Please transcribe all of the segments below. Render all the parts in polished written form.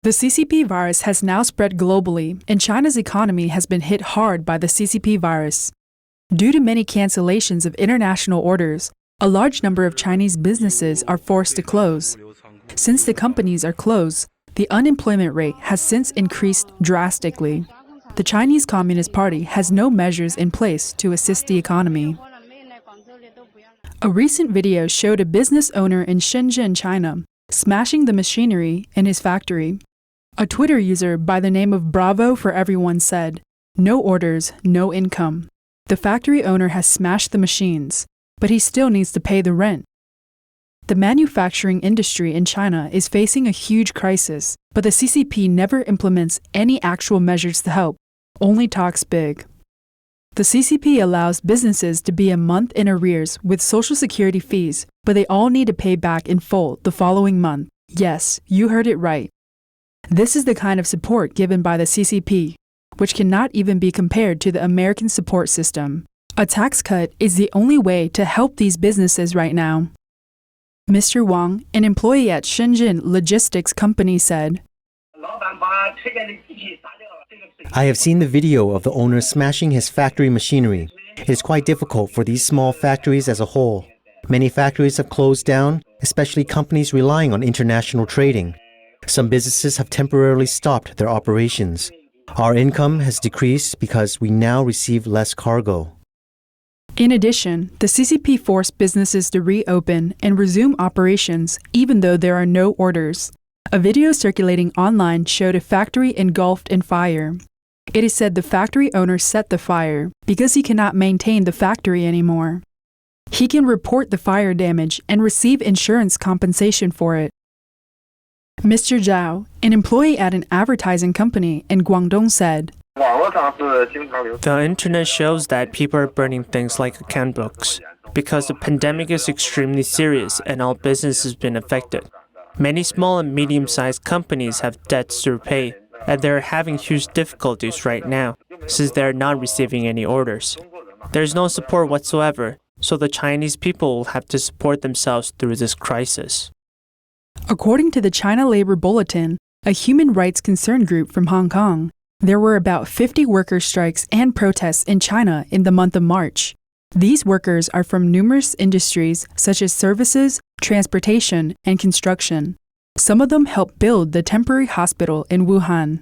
The CCP virus has now spread globally, and China's economy has been hit hard by the CCP virus. Due to many cancellations of international orders, a large number of Chinese businesses are forced to close. Since the companies are closed, the unemployment rate has since increased drastically. The Chinese Communist Party has no measures in place to assist the economy. A recent video showed a business owner in Shenzhen, China, smashing the machinery in his factory. A Twitter user by the name of Bravo for Everyone said, "No orders, no income. The factory owner has smashed the machines, but he still needs to pay the rent." The manufacturing industry in China is facing a huge crisis, but the CCP never implements any actual measures to help, only talks big. The CCP allows businesses to be a month in arrears with Social Security fees, but they all need to pay back in full the following month. Yes, you heard it right. This is the kind of support given by the CCP, which cannot even be compared to the American support system. A tax cut is the only way to help these businesses right now. Mr. Wang, an employee at Shenzhen Logistics Company, said, "I have seen the video of the owner smashing his factory machinery. It is quite difficult for these small factories as a whole. Many factories have closed down, especially companies relying on international trading. Some businesses have temporarily stopped their operations. Our income has decreased because we now receive less cargo." In addition, the CCP forced businesses to reopen and resume operations even though there are no orders. A video circulating online showed a factory engulfed in fire. It is said the factory owner set the fire because he cannot maintain the factory anymore. He can report the fire damage and receive insurance compensation for it. Mr. Zhao, an employee at an advertising company in Guangdong, said, "The internet shows that people are burning things like account books because the pandemic is extremely serious and all business has been affected. Many small and medium-sized companies have debts to repay, and they're having huge difficulties right now since they're not receiving any orders. There's no support whatsoever, so the Chinese people will have to support themselves through this crisis." According to the China Labor Bulletin, a human rights concern group from Hong Kong, there were about 50 worker strikes and protests in China in the month of March. These workers are from numerous industries such as services, transportation, and construction. Some of them helped build the temporary hospital in Wuhan.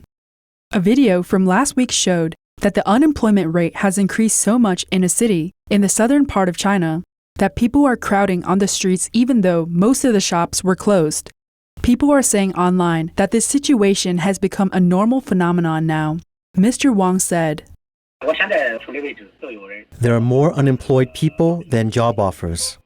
A video from last week showed that the unemployment rate has increased so much in a city in the southern part of China that people are crowding on the streets even though most of the shops were closed. People are saying online that this situation has become a normal phenomenon now. Mr. Wang said, "There are more unemployed people than job offers."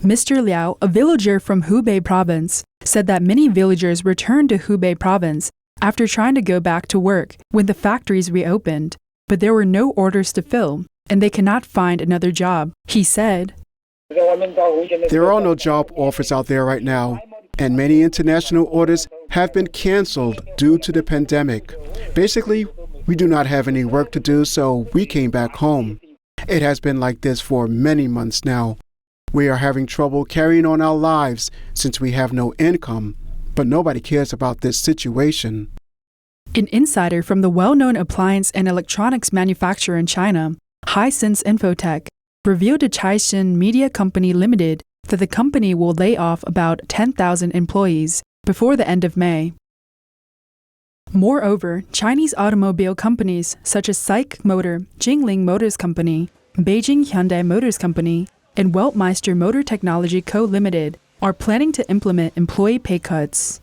Mr. Liao, a villager from Hubei province, said that many villagers returned to Hubei province after trying to go back to work when the factories reopened, but there were no orders to fill, and they cannot find another job. He said, "There are no job offers out there right now, and many international orders have been canceled due to the pandemic. Basically, we do not have any work to do, so we came back home. It has been like this for many months now. We are having trouble carrying on our lives since we have no income, but nobody cares about this situation." An insider from the well-known appliance and electronics manufacturer in China, Hisense Infotech, revealed to Caixin Media Company Limited that the company will lay off about 10,000 employees before the end of May. Moreover, Chinese automobile companies such as SAIC Motor, Jingling Motors Company, Beijing Hyundai Motors Company, and Weltmeister Motor Technology Co. Limited are planning to implement employee pay cuts.